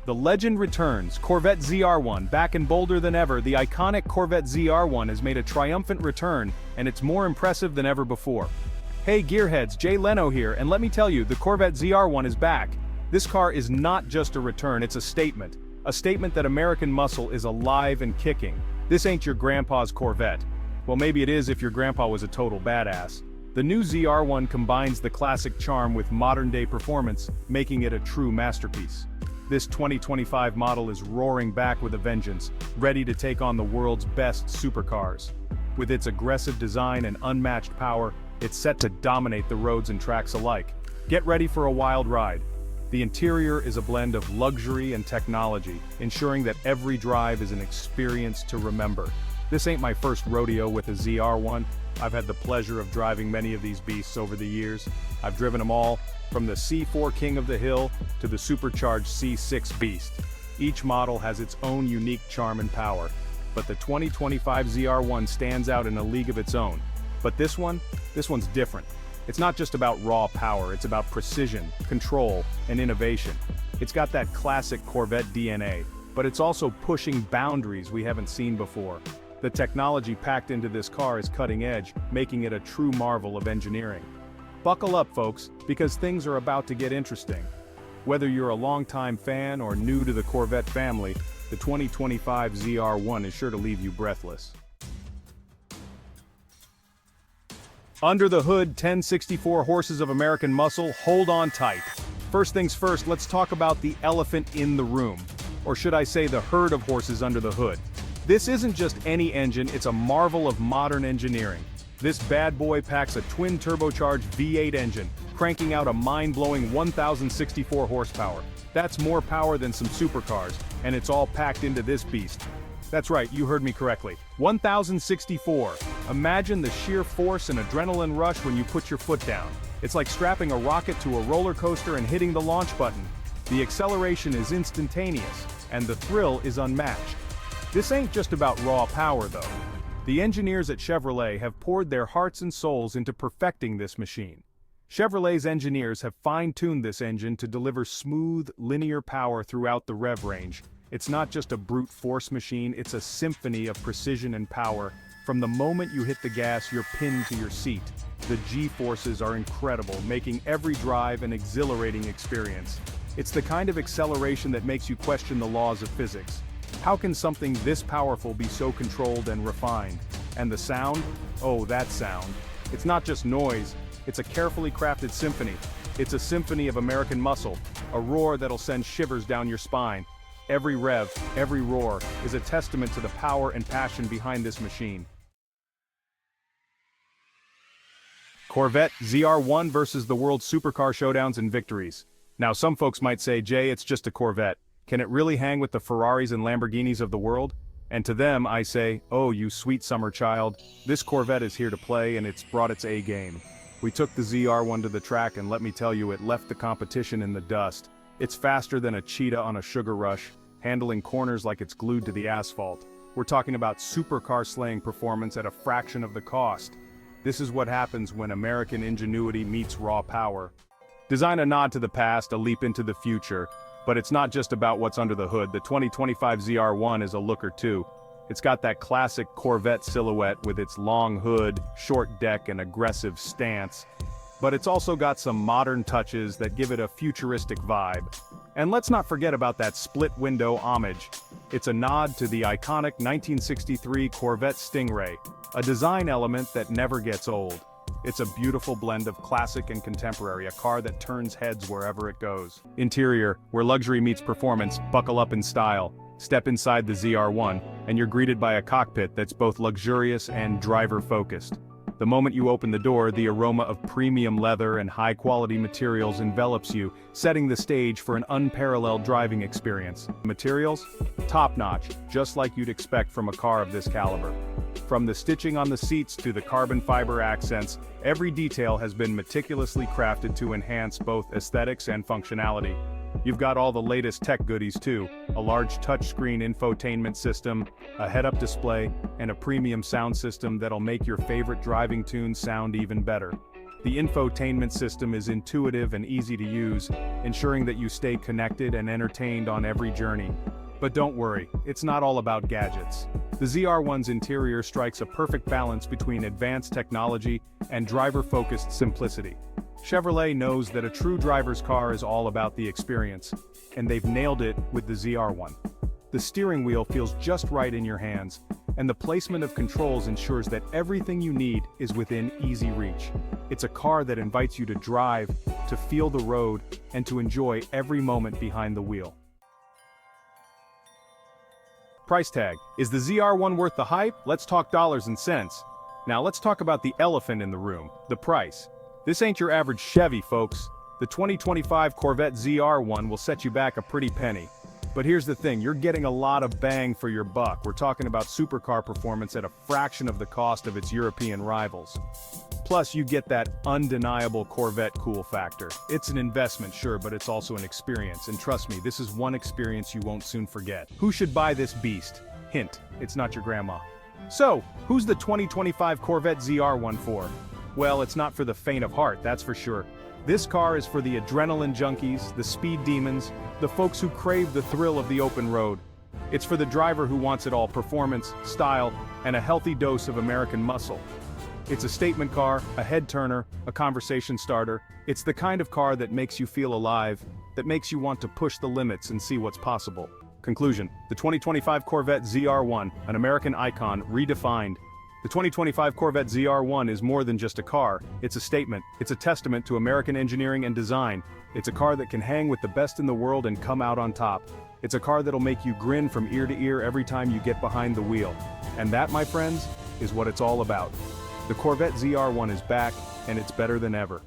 The legend returns, Corvette ZR1, back and bolder than ever. The iconic Corvette ZR1 has made a triumphant return, and it's more impressive than ever before. Hey gearheads, Jay Leno here, and let me tell you, the Corvette ZR1 is back. This car is not just a return, it's a statement. A statement that American muscle is alive and kicking. This ain't your grandpa's Corvette. Well, maybe it is if your grandpa was a total badass. The new ZR1 combines the classic charm with modern-day performance, making it a true masterpiece. This 2025 model is roaring back with a vengeance, ready to take on the world's best supercars. With its aggressive design and unmatched power, it's set to dominate the roads and tracks alike. Get ready for a wild ride. The interior is a blend of luxury and technology, ensuring that every drive is an experience to remember. This ain't my first rodeo with a ZR1. I've had the pleasure of driving many of these beasts over the years. I've driven them all, from the C4 King of the Hill to the supercharged C6 Beast. Each model has its own unique charm and power, but the 2025 ZR1 stands out in a league of its own. But this one's different. It's not just about raw power, it's about precision, control, and innovation. It's got that classic Corvette DNA, but it's also pushing boundaries we haven't seen before. The technology packed into this car is cutting edge, making it a true marvel of engineering. Buckle up, folks, because things are about to get interesting. Whether you're a longtime fan or new to the Corvette family, the 2025 ZR1 is sure to leave you breathless. Under the hood, 1064 horses of American muscle, hold on tight. First things first, let's talk about the elephant in the room. Or should I say the herd of horses under the hood. This isn't just any engine, it's a marvel of modern engineering. This bad boy packs a twin-turbocharged V8 engine, cranking out a mind-blowing 1,064 horsepower. That's more power than some supercars, and it's all packed into this beast. That's right, you heard me correctly. 1,064. Imagine the sheer force and adrenaline rush when you put your foot down. It's like strapping a rocket to a roller coaster and hitting the launch button. The acceleration is instantaneous, and the thrill is unmatched. This ain't just about raw power though. The engineers at Chevrolet have poured their hearts and souls into perfecting this machine. Chevrolet's engineers have fine-tuned this engine to deliver smooth, linear power throughout the rev range. It's not just a brute force machine, it's a symphony of precision and power. From the moment you hit the gas, you're pinned to your seat. The G-forces are incredible, making every drive an exhilarating experience. It's the kind of acceleration that makes you question the laws of physics. How can something this powerful be so controlled and refined? And the sound? Oh, that sound. It's not just noise, it's a carefully crafted symphony. It's a symphony of American muscle, a roar that'll send shivers down your spine. Every rev, every roar, is a testament to the power and passion behind this machine. Corvette ZR1 versus the world's supercar showdowns and victories. Now some folks might say, Jay, it's just a Corvette. Can it really hang with the Ferraris and Lamborghinis of the world? And to them I say, oh you sweet summer child, this Corvette is here to play and it's brought its A game. We took the ZR1 to the track and let me tell you it left the competition in the dust. It's faster than a cheetah on a sugar rush, handling corners like it's glued to the asphalt. We're talking about supercar slaying performance at a fraction of the cost. This is what happens when American ingenuity meets raw power. Design a nod to the past, a leap into the future. But it's not just about what's under the hood. The 2025 ZR1 is a looker too. It's got that classic Corvette silhouette with its long hood, short deck, and aggressive stance. But it's also got some modern touches that give it a futuristic vibe. And let's not forget about that split window homage. It's a nod to the iconic 1963 Corvette Stingray, a design element that never gets old. It's a beautiful blend of classic and contemporary, a car that turns heads wherever it goes. Interior, where luxury meets performance, buckle up in style. Step inside the ZR1, and you're greeted by a cockpit that's both luxurious and driver-focused. The moment you open the door, the aroma of premium leather and high-quality materials envelops you, setting the stage for an unparalleled driving experience. Materials? Top-notch, just like you'd expect from a car of this caliber. From the stitching on the seats to the carbon fiber accents, every detail has been meticulously crafted to enhance both aesthetics and functionality. You've got all the latest tech goodies too, a large touchscreen infotainment system, a head-up display, and a premium sound system that'll make your favorite driving tunes sound even better. The infotainment system is intuitive and easy to use, ensuring that you stay connected and entertained on every journey. But don't worry, it's not all about gadgets. The ZR1's interior strikes a perfect balance between advanced technology and driver-focused simplicity. Chevrolet knows that a true driver's car is all about the experience, and they've nailed it with the ZR1. The steering wheel feels just right in your hands, and the placement of controls ensures that everything you need is within easy reach. It's a car that invites you to drive, to feel the road, and to enjoy every moment behind the wheel. Price tag. Is the ZR1 worth the hype? Let's talk dollars and cents. Now let's talk about the elephant in the room, the price. This ain't your average Chevy, folks. The 2025 Corvette ZR1 will set you back a pretty penny. But here's the thing, you're getting a lot of bang for your buck. We're talking about supercar performance at a fraction of the cost of its European rivals. Plus, you get that undeniable Corvette cool factor. It's an investment, sure, but it's also an experience, and trust me, this is one experience you won't soon forget. Who should buy this beast? Hint, it's not your grandma. So, who's the 2025 Corvette ZR1 for? Well, it's not for the faint of heart, that's for sure. This car is for the adrenaline junkies, the speed demons, the folks who crave the thrill of the open road. It's for the driver who wants it all: performance, style, and a healthy dose of American muscle. It's a statement car, a head-turner, a conversation starter. It's the kind of car that makes you feel alive, that makes you want to push the limits and see what's possible. Conclusion: the 2025 Corvette ZR1, an American icon, redefined. The 2025 Corvette ZR1 is more than just a car, it's a statement. It's a testament to American engineering and design. It's a car that can hang with the best in the world and come out on top. It's a car that'll make you grin from ear to ear every time you get behind the wheel. And that, my friends, is what it's all about. The Corvette ZR1 is back, and it's better than ever.